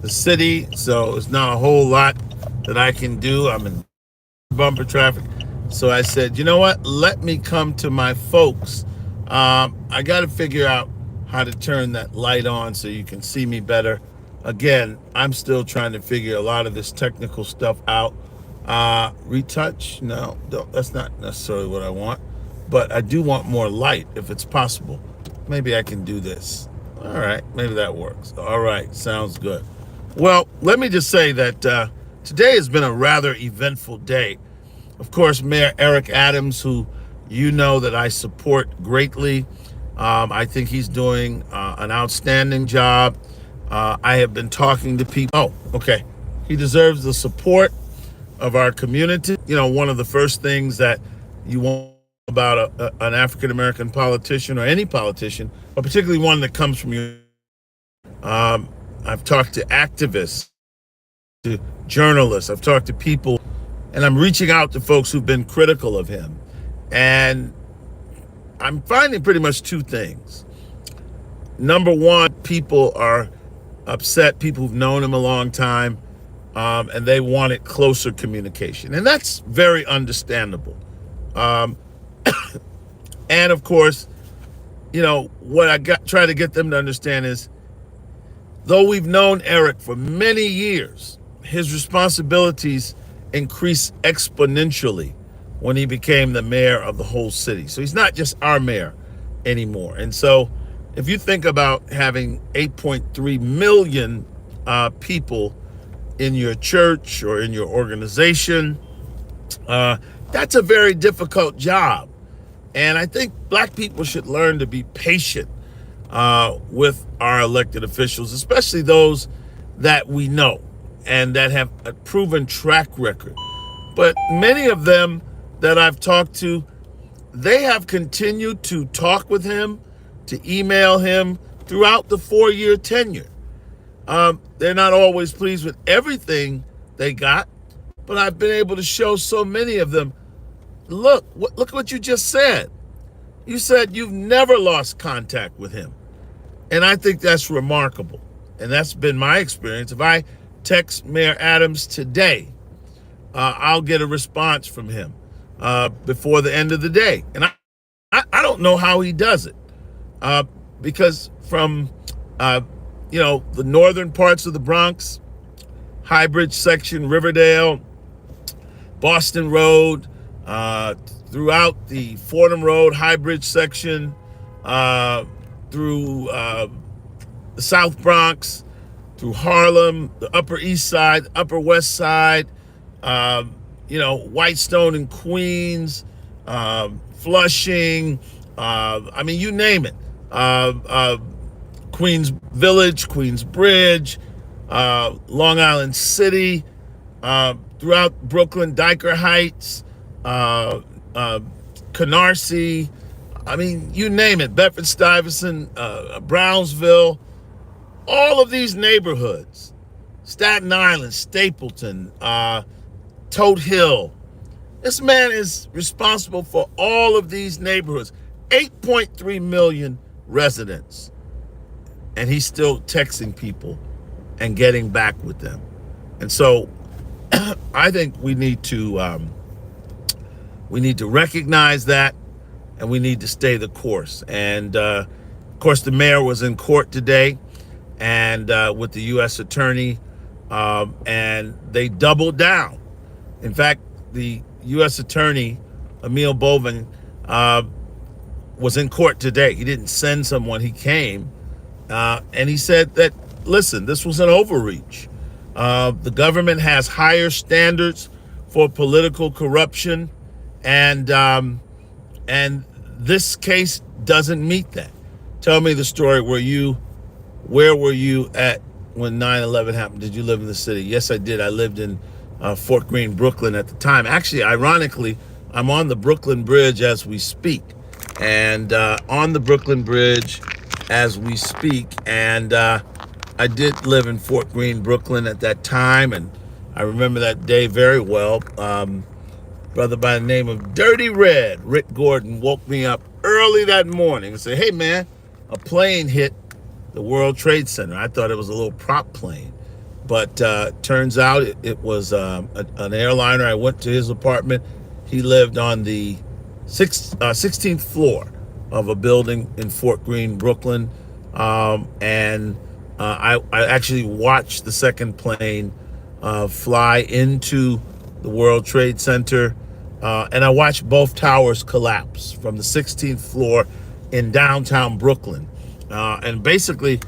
the city, so it's not a whole lot that I can do. I'm in bumper traffic. So I said, you know what? Let me come to my folks. I got to figure out how to turn that light on so you can see me better. Again, I'm still trying to figure a lot of this technical stuff out. Retouch? No, that's not necessarily what I want. But I do want more light if it's possible. Maybe I can do this. All right, maybe that works. All right, sounds good. Well, let me just say that today has been a rather eventful day. Of course, Mayor Eric Adams, who you know that I support greatly, I think he's doing an outstanding job. I have been talking to people. Oh, okay. He deserves the support of our community. You know, one of the first things that you want about an African-American politician or any politician, but particularly one that comes from you. I've talked to activists, to journalists. I've talked to people, and I'm reaching out to folks who've been critical of him. And I'm finding pretty much two things. Number one, people are upset, people who've known him a long time, and they wanted closer communication. And that's very understandable. And of course, you know, what try to get them to understand is, though we've known Eric for many years, his responsibilities increased exponentially when he became the mayor of the whole city. So he's not just our mayor anymore. And so if you think about having 8.3 million people in your church or in your organization, that's a very difficult job. And I think black people should learn to be patient with our elected officials, especially those that we know and that have a proven track record. But many of them that I've talked to, they have continued to talk with him, to email him throughout the 4-year tenure. They're not always pleased with everything they got, but I've been able to show so many of them, look what you just said. You said you've never lost contact with him. And I think that's remarkable. And that's been my experience. If I text Mayor Adams today, I'll get a response from him before the end of the day. And I don't know how he does it. Because from, the northern parts of the Bronx, Highbridge section, Riverdale, Boston Road, throughout the Fordham Road, Highbridge section, through the South Bronx, through Harlem, the Upper East Side, Upper West Side, Whitestone and Queens, Flushing, you name it. Queens Village, Queens Bridge, Long Island City, throughout Brooklyn, Dyker Heights, Canarsie, you name it, Bedford-Stuyvesant, Brownsville, all of these neighborhoods, Staten Island, Stapleton, Tote Hill. This man is responsible for all of these neighborhoods, 8.3 million residents, and he's still texting people and getting back with them. And so I think we need to recognize that, and we need to stay the course. And of course, the mayor was in court today, and with the U.S. attorney, and they doubled down. In fact, the U.S. attorney, Emil Bovin, was in court today. He didn't send someone; he came, and he said that, listen, this was an overreach. The government has higher standards for political corruption, and this case doesn't meet that. Tell me the story. Where were you at when 9/11 happened? Did you live in the city? Yes, I did. I lived in Fort Greene, Brooklyn at the time. Actually, ironically, I'm on the Brooklyn Bridge as we speak, and on the Brooklyn Bridge as we speak, and I did live in Fort Greene, Brooklyn at that time, and I remember that day very well. Brother by the name of Dirty Red, Rick Gordon, woke me up early that morning and said, hey man, a plane hit the World Trade Center. I thought it was a little prop plane. But turns out it was an airliner. I went to his apartment. He lived on the 16th floor of a building in Fort Greene, Brooklyn. And I actually watched the second plane fly into the World Trade Center. And I watched both towers collapse from the 16th floor in downtown Brooklyn. And basically,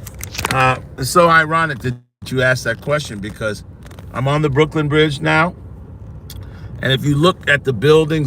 it's so ironic that you asked that question, because I'm on the Brooklyn Bridge now. And if you look at the buildings